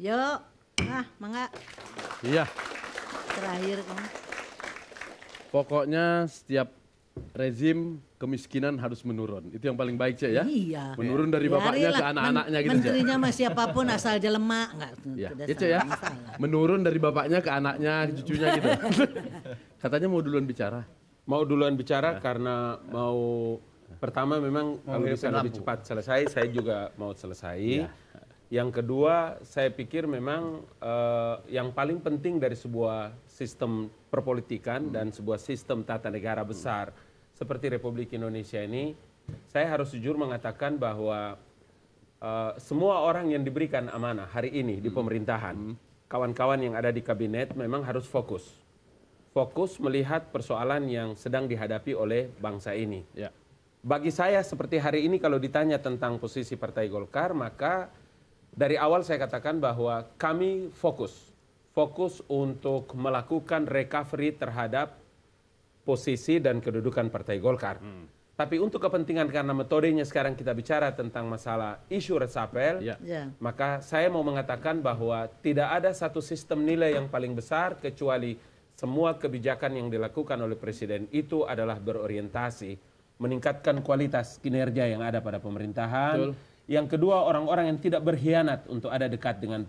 Yuk, mangga. Iya, Terakhir kamu. pokoknya setiap rezim kemiskinan harus menurun. Itu yang paling baik, Cek, ya? Iya. Menurun dari bapaknya ke anak-anaknya gitu, Cek. Menterinya mah siapapun asal jelema enggak. Ya, tidak gitu ya. masalah. Menurun dari bapaknya ke anaknya, ke cucunya gitu. Katanya mau duluan bicara. Mau duluan bicara karena mau pertama memang kalau bisa lebih cepat selesai, saya juga mau selesai. Ya. Yang kedua, saya pikir memang yang paling penting dari sebuah sistem perpolitikan dan sebuah sistem tata negara besar seperti Republik Indonesia ini, saya harus jujur mengatakan bahwa semua orang yang diberikan amanah hari ini di pemerintahan, kawan-kawan yang ada di kabinet memang harus fokus. Fokus melihat persoalan yang sedang dihadapi oleh bangsa ini. Ya. Bagi saya seperti hari ini kalau ditanya tentang posisi Partai Golkar, maka dari awal saya katakan bahwa kami fokus untuk melakukan recovery terhadap posisi dan kedudukan Partai Golkar. Tapi untuk kepentingan karena metodenya sekarang kita bicara tentang masalah isu resapel, Ya. maka saya mau mengatakan bahwa tidak ada satu sistem nilai yang paling besar kecuali semua kebijakan yang dilakukan oleh Presiden itu adalah berorientasi meningkatkan kualitas kinerja yang ada pada pemerintahan. Betul. Yang kedua, orang-orang yang tidak berkhianat untuk ada dekat dengan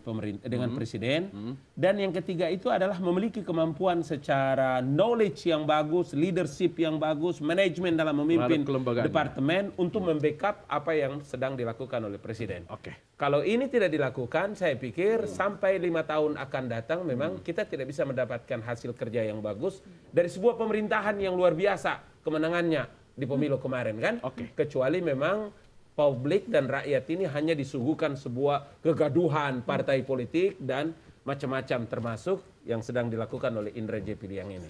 presiden. Dan yang ketiga itu adalah memiliki kemampuan secara knowledge yang bagus, leadership yang bagus, manajemen dalam memimpin departemen untuk membackup apa yang sedang dilakukan oleh presiden. Oke. Kalau ini tidak dilakukan, saya pikir sampai 5 tahun akan datang memang kita tidak bisa mendapatkan hasil kerja yang bagus dari sebuah pemerintahan yang luar biasa kemenangannya di pemilu kemarin kan. Kecuali memang publik dan rakyat ini hanya disuguhkan sebuah kegaduhan partai politik dan macam-macam termasuk yang sedang dilakukan oleh Indra J. Piliang ini.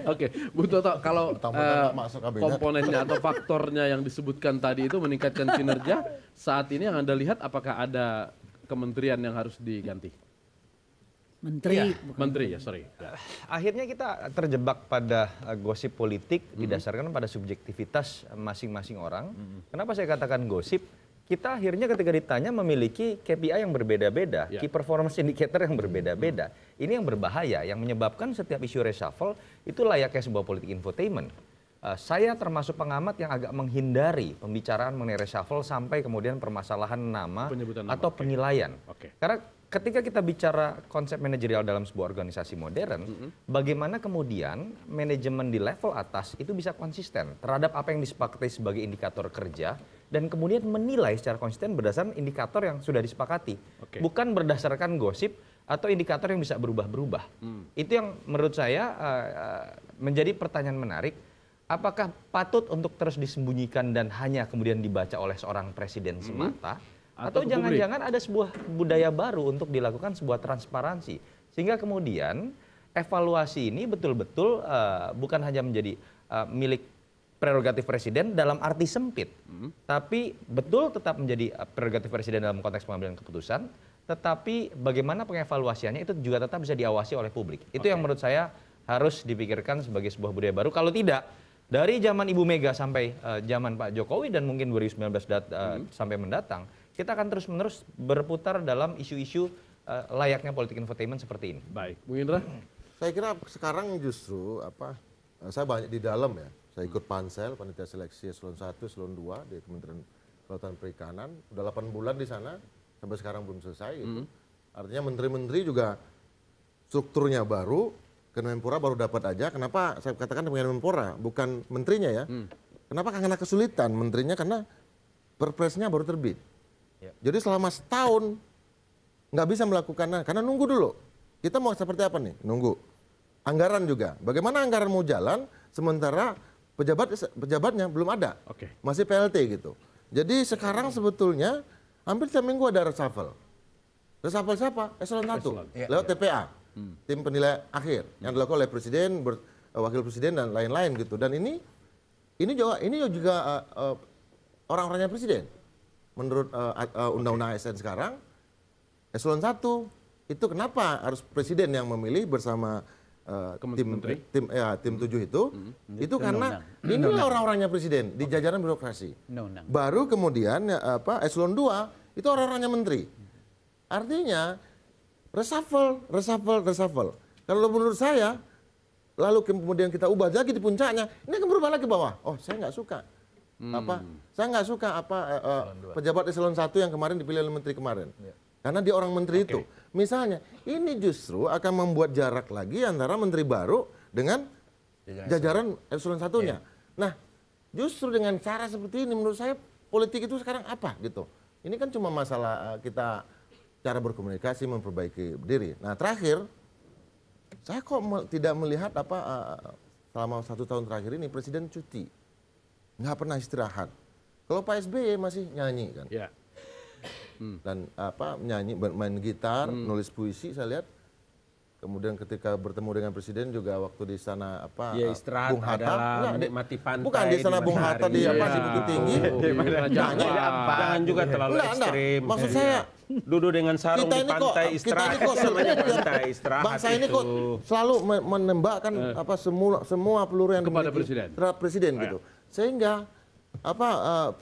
Oke, Bu Toto, kalau Mentang-mentang masuk kabinet. komponennya atau faktornya yang disebutkan tadi itu meningkatkan kinerja, saat ini yang Anda lihat apakah ada kementerian yang harus diganti? Menteri. Menteri ya, sorry. Akhirnya kita terjebak pada gosip politik didasarkan pada subjektivitas masing-masing orang. Kenapa saya katakan gosip? Kita akhirnya ketika ditanya memiliki KPI yang berbeda-beda, key performance indicator yang berbeda-beda. Ini yang berbahaya, yang menyebabkan setiap isu reshuffle itu layaknya sebuah politik infotainment. Saya termasuk pengamat yang agak menghindari pembicaraan mengenai reshuffle sampai kemudian permasalahan nama atau penilaian. Karena ketika kita bicara konsep manajerial dalam sebuah organisasi modern, bagaimana kemudian manajemen di level atas itu bisa konsisten terhadap apa yang disepakati sebagai indikator kerja dan kemudian menilai secara konsisten berdasarkan indikator yang sudah disepakati. Bukan berdasarkan gosip atau indikator yang bisa berubah-berubah. Itu yang menurut saya menjadi pertanyaan menarik. Apakah patut untuk terus disembunyikan dan hanya kemudian dibaca oleh seorang presiden semata? Atau jangan-jangan ada sebuah budaya baru untuk dilakukan sebuah transparansi. Sehingga kemudian evaluasi ini betul-betul bukan hanya menjadi milik prerogatif presiden dalam arti sempit. Tapi betul tetap menjadi prerogatif presiden dalam konteks pengambilan keputusan. Tetapi bagaimana pengevaluasiannya itu juga tetap bisa diawasi oleh publik. Itu yang menurut saya harus dipikirkan sebagai sebuah budaya baru. Kalau tidak, dari zaman Ibu Mega sampai zaman Pak Jokowi dan mungkin 2019 sampai mendatang, kita akan terus-menerus berputar dalam isu-isu layaknya politik infotainment seperti ini. Baik, Bu Indra? Saya kira sekarang justru saya banyak di dalam ya. Saya ikut pansel, panitia seleksi eselon 1, eselon 2 di Kementerian Kelautan Perikanan. Udah 8 bulan di sana, sampai sekarang belum selesai. Gitu. Artinya menteri-menteri juga strukturnya baru, Kemenpora baru dapat aja. Kenapa saya katakan Kemenpora, bukan menterinya ya. Kenapa? Karena kesulitan menterinya, karena perpresnya baru terbit. Jadi selama setahun nggak bisa melakukan, karena nunggu dulu. Kita mau seperti apa nih? Nunggu. Anggaran juga. Bagaimana anggaran mau jalan sementara pejabatnya belum ada. Masih PLT gitu. Jadi sekarang sebetulnya hampir setiap minggu ada reshuffle. Reshuffle siapa? Eselon 1. Lewat TPA. Tim penilai akhir yang dilakukan oleh presiden, wakil presiden dan lain-lain gitu. Dan ini juga orang-orangnya presiden. Menurut undang-undang ASN sekarang, eselon 1 itu kenapa harus presiden yang memilih bersama tim 7 itu? Itu karena inilah orang-orangnya presiden di jajaran birokrasi. Baru kemudian eselon 2 itu orang-orangnya menteri. Artinya reshuffle. Kalau menurut saya, lalu kemudian kita ubah lagi di puncaknya, ini akan berubah lagi ke bawah. Oh, saya nggak suka. Saya nggak suka pejabat eselon 1 yang kemarin dipilih oleh menteri kemarin. Karena dia orang menteri itu. Misalnya, ini justru akan membuat jarak lagi antara menteri baru dengan jajaran eselon 1-nya. Nah, justru dengan cara seperti ini menurut saya politik itu sekarang apa gitu. Ini kan cuma masalah kita cara berkomunikasi, memperbaiki diri. Nah, terakhir, saya kok tidak melihat selama 1 tahun terakhir ini Presiden cuti. Nggak pernah istirahat. Kalau Pak SBY masih nyanyi kan. Ya. Dan nyanyi, main gitar, nulis puisi saya lihat. Kemudian ketika bertemu dengan Presiden juga waktu di sana Ya, istirahat Bung Hatta, adalah menikmati pantai. bukan di sana Bung Hatta di Bukit Tinggi. Jangan juga terlalu ekstrim. Maksud saya duduk dengan sarung di pantai istirahat. Bangsa ini kok selalu menembakkan semua peluru yang Kepada dimiliki presiden. terhadap presiden gitu. Sehingga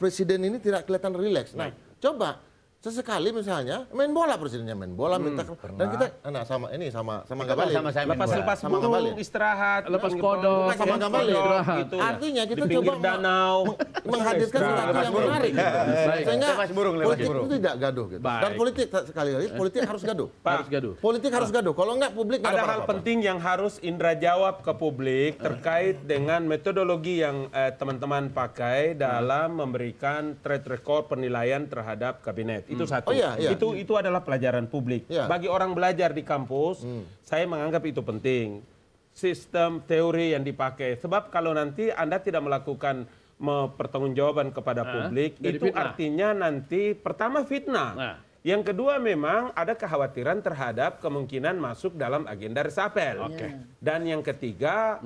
presiden ini tidak kelihatan rileks. Nah, coba sesekali misalnya main bola, presidennya main bola minta dan kita sama Ngabalin. Lepas sama burung Ngabalin. istirahat, Lepas kodok, sama Ngabalin. gitu. Artinya kita Di pinggir coba danau menghadirkan sesuatu yang menarik. Sehingga Lepas burung. politik itu tidak gaduh gitu. Dan Baik. politik sekali lagi politik harus gaduh. Harus gaduh. Politik harus gaduh. Kalau enggak publik nggak Ada dapat hal apa-apa. penting yang harus Indra jawab ke publik terkait dengan metodologi yang teman-teman pakai dalam memberikan track record penilaian terhadap kabinet. Itu satu. Oh, iya. Itu adalah pelajaran publik. Iya. Bagi orang belajar di kampus, saya menganggap itu penting. Sistem teori yang dipakai. Sebab kalau nanti Anda tidak melakukan pertanggungjawaban kepada publik, jadi itu fitnah. artinya nanti pertama fitnah. Nah. Yang kedua memang ada kekhawatiran terhadap kemungkinan masuk dalam agenda resapel. Dan yang ketiga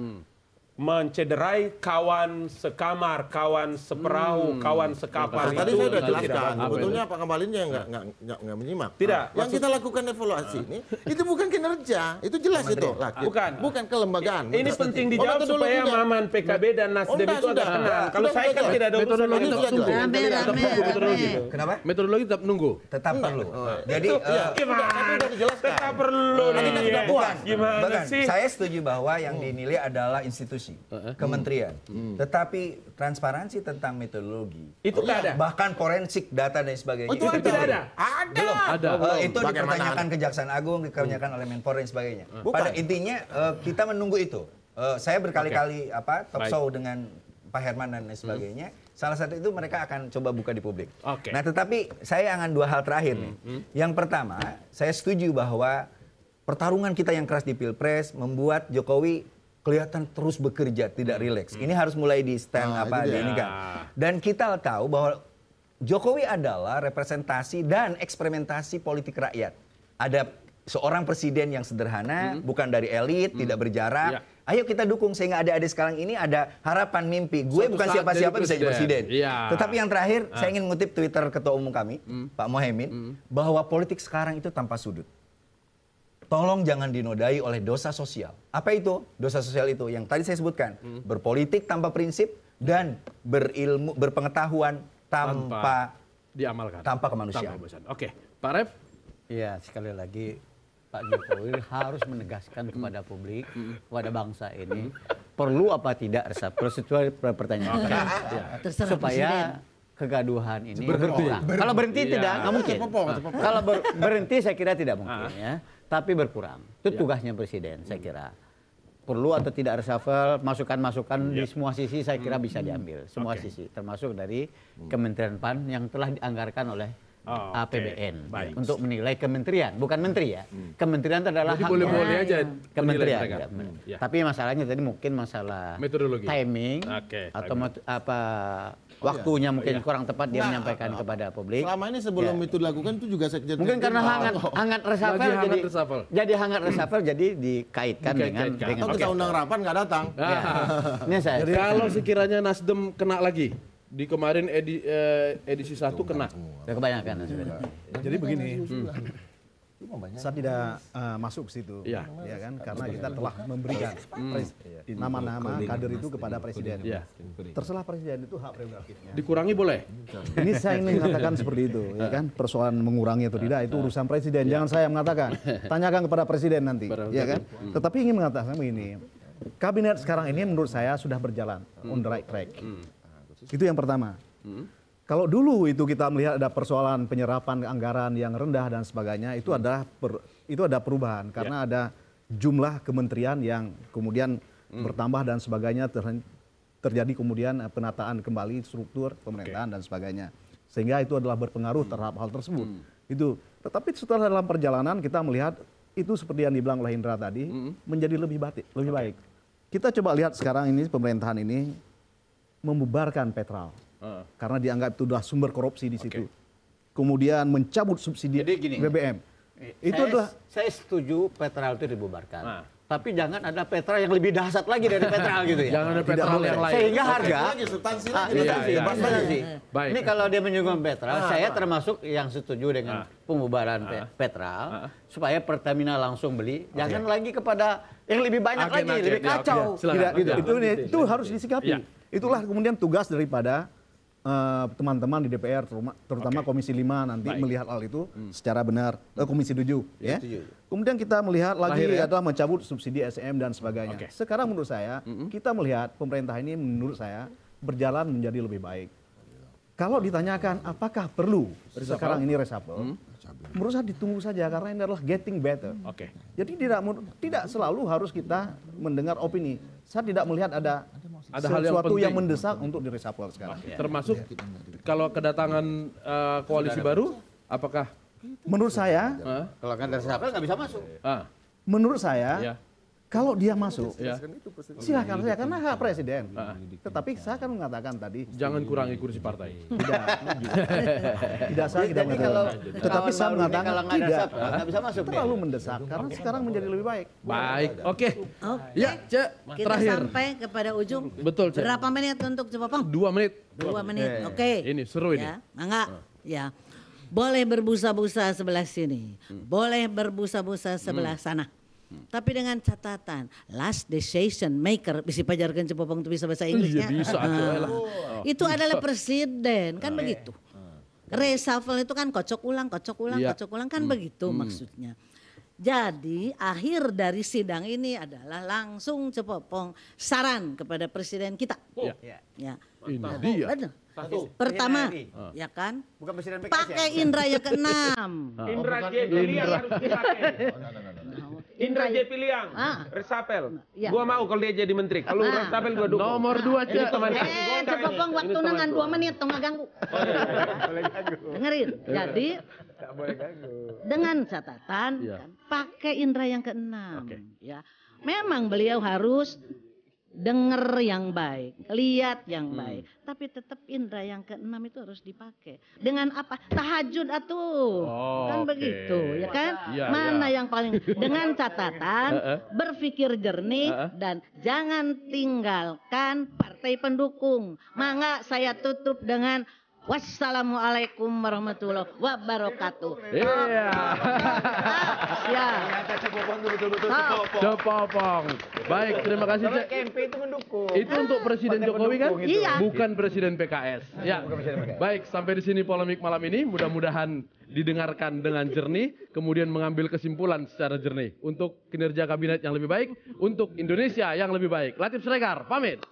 mencederai kawan sekamar, kawan seperahu, kawan sekapal. Tadi saya sudah itu tidak jelaskan. bagus. Sebetulnya Pak Ngabalinnya nggak menyimak. Tidak, Yang kita lakukan evaluasi ini itu bukan kinerja, itu jelas itu. Bukan kelembagaan. Ini penting dijawab supaya metodologinya. Maman PKB dan Nasdem Enggak, itu agak sudah. tenang. Kalau Sudah, saya kan sudah. tidak ada urusan Metodologi dengan tetap itu. tunggu. Rame. Kenapa? Metodologi tetap nunggu. Tetap perlu. Jadi Gimana? Sudah dijelaskan. Tetap perlu Tadi kan sudah puas. Gimana bukan, sih? saya setuju bahwa yang dinilai adalah institusi, kementerian. Tetapi transparansi tentang metodologi, Itu nggak ada. bahkan forensik data dan sebagainya. Itu tidak ada. Belum. Ada. Itu Bagaimana dipertanyakan Kejaksaan Agung, dipertanyakan oleh Menpora dan sebagainya. Bukan. Pada intinya kita menunggu itu. Saya berkali-kali talk show dengan Pak Herman dan lain sebagainya. Salah satu itu mereka akan coba buka di publik. Oke. Nah, tetapi saya akan 2 hal terakhir nih. Yang pertama, saya setuju bahwa pertarungan kita yang keras di Pilpres membuat Jokowi kelihatan terus bekerja, tidak rileks. Ini harus mulai di stand itu dia. ini kan. Dan kita tahu bahwa Jokowi adalah representasi dan eksperimentasi politik rakyat. Ada seorang presiden yang sederhana, bukan dari elit, tidak berjarak. Ayo kita dukung sehingga adik-adik sekarang ini ada harapan mimpi. Gue Suatu bukan saat siapa-siapa jadi bisa jadi presiden. Iya. Tetapi yang terakhir, saya ingin mengutip Twitter Ketua Umum kami, Pak Mohaimin, bahwa politik sekarang itu tanpa sudut. Tolong jangan dinodai oleh dosa sosial. Apa itu? Dosa sosial itu yang tadi saya sebutkan. Berpolitik tanpa prinsip dan berilmu, berpengetahuan tanpa diamalkan. tanpa kemanusiaan. Tanpa kemanusiaan. Oke, Pak Ref. Ya, sekali lagi Pak Jokowi harus menegaskan kepada publik, kepada bangsa ini, perlu apa tidak resapel sesuai pertanyaan Terserah supaya kegaduhan ini berkurang. Kalau berhenti tidak, nggak mungkin. Kalau berhenti saya kira tidak mungkin ya, tapi berkurang. Itu tugasnya presiden, saya kira. Perlu atau tidak reshuffle, masukan-masukan di semua sisi saya kira bisa diambil, semua sisi, termasuk dari Kementerian PAN yang telah dianggarkan oleh APBN Baik. untuk menilai kementerian, bukan menteri ya. Kementerian itu adalah Jadi hak boleh-boleh aja kementerian. menilai mereka. Ya. Ya. Tapi masalahnya tadi mungkin masalah Metodologi. timing Oke, atau waktunya mungkin kurang tepat dia menyampaikan kepada publik. Selama ini sebelum itu dilakukan itu juga sekjen. Mungkin karena hangat reshuffle Lagi hangat jadi reshuffle. jadi hangat reshuffle jadi dikaitkan dengan Dikaitkan. Atau kita undang rapat nggak datang. Ya. Ini saya. Kalau sekiranya Nasdem kena lagi di kemarin edisi 1 kena. Udah kebanyakan sebenarnya. Jadi begini, Saya tidak masuk ke situ, Iya. ya kan? Karena kita telah memberikan nama-nama kader itu kepada presiden. Iya. Terserah presiden, itu hak prerogatifnya. Dikurangi boleh? Ini saya ingin mengatakan seperti itu, ya kan? Persoalan mengurangi atau tidak itu urusan presiden. Jangan saya mengatakan. Tanyakan kepada presiden nanti, ya kan? Tetapi ingin mengatakan begini, kabinet sekarang ini menurut saya sudah berjalan on the right track. Itu yang pertama. Kalau dulu itu kita melihat ada persoalan penyerapan anggaran yang rendah dan sebagainya, itu ada perubahan karena ada jumlah kementerian yang kemudian bertambah dan sebagainya, terjadi kemudian penataan kembali struktur pemerintahan dan sebagainya. Sehingga itu adalah berpengaruh terhadap hal tersebut. Itu. Tetapi setelah dalam perjalanan kita melihat itu seperti yang dibilang oleh Indra tadi menjadi lebih baik. Kita coba lihat sekarang ini pemerintahan ini membubarkan Petral. Karena dianggap itu adalah sumber korupsi di situ. Kemudian mencabut subsidi Jadi gini, BBM. Itu adalah saya setuju Petral itu dibubarkan. Tapi jangan ada Petral yang lebih dahsyat lagi dari Petral gitu ya. Jangan ada Petral yang lain. Sehingga harga Iya. Baik. Ini kalau dia menyinggung Petral, saya termasuk yang setuju dengan pembubaran Petral supaya Pertamina langsung beli. Jangan lagi kepada yang lebih banyak lagi, lebih kacau. Silakan. itu harus disikapi. Iya. Itulah kemudian tugas daripada teman-teman di DPR, terutama Komisi 5 nanti melihat hal itu secara benar, Komisi 7 ya. Kemudian kita melihat lagi adalah mencabut subsidi SDM dan sebagainya. Sekarang menurut saya kita melihat pemerintah ini menurut saya berjalan menjadi lebih baik. Kalau ditanyakan apakah perlu sekarang ini reshuffle, menurut saya ditunggu saja karena ini adalah getting better. Jadi tidak selalu harus kita mendengar opini. Saya tidak melihat ada hal yang sesuatu yang penting mendesak untuk direshuffle sekarang. Termasuk kalau kedatangan koalisi baru, apakah Menurut saya, Kalau kan dari reshuffle nggak bisa masuk. menurut saya Ya. kalau dia masuk, Ya. silakan saja karena hak presiden. Tetapi saya akan mengatakan tadi Jangan kurangi kursi partai. tidak saya tidak Jadi mengatakan. Tetapi saya mengatakan kalau nggak ada tidak reshuffle nggak bisa masuk. terlalu mendesak karena sekarang menjadi lebih baik. Baik, oke. Ya, Cek, Kita terakhir. sampai kepada ujung. Betul, Cek. Berapa menit untuk Cepopong? 2 menit. 2 menit. Oke. Ini seru ini. Ya, mangga. Ya. Boleh berbusa-busa sebelah sini. Boleh berbusa-busa sebelah sana. Tapi dengan catatan, last decision maker, bisa pajarkan Cepopong itu bisa bahasa Inggrisnya. Iya, bisa, Itu adalah presiden, kan begitu. Reshuffle itu kan kocok ulang, Iya. kocok ulang kan begitu maksudnya. Jadi akhir dari sidang ini adalah langsung Cepopong saran kepada presiden kita. Ya. Ini dia. Benar. Pertama, ya kan? Bukan presiden PKS Pakai Indra yang ke-6. Indra J. Piliang harus dipakai. Indra J. Piliang, resapel. Iya. Gua mau kalau dia jadi menteri. Kalau resapel gua dukung. Nomor 2, Cek. Cepopong waktu nangan 2 menit, tong ganggu. Dengerin. Jadi dengan catatan kan, pakai Indra yang ke-6. Ya. Memang beliau harus dengar yang baik, lihat yang baik, tapi tetap indra yang ke-6 itu harus dipakai. Dengan apa? Tahajud atuh. Kan begitu, ya kan? Iya, Mana yang paling dengan catatan berpikir jernih dan jangan tinggalkan partai pendukung. Mangga saya tutup dengan wassalamualaikum warahmatullahi wabarakatuh. Iya. Ya. Cepopong. Baik, terima kasih, Cek. KMP itu mendukung. Itu untuk Presiden Jokowi kan? Iya. Bukan Presiden PKS. Ya. Baik, sampai di sini polemik malam ini. Mudah-mudahan didengarkan dengan jernih, kemudian mengambil kesimpulan secara jernih untuk kinerja kabinet yang lebih baik, untuk Indonesia yang lebih baik. Latif Siregar, pamit.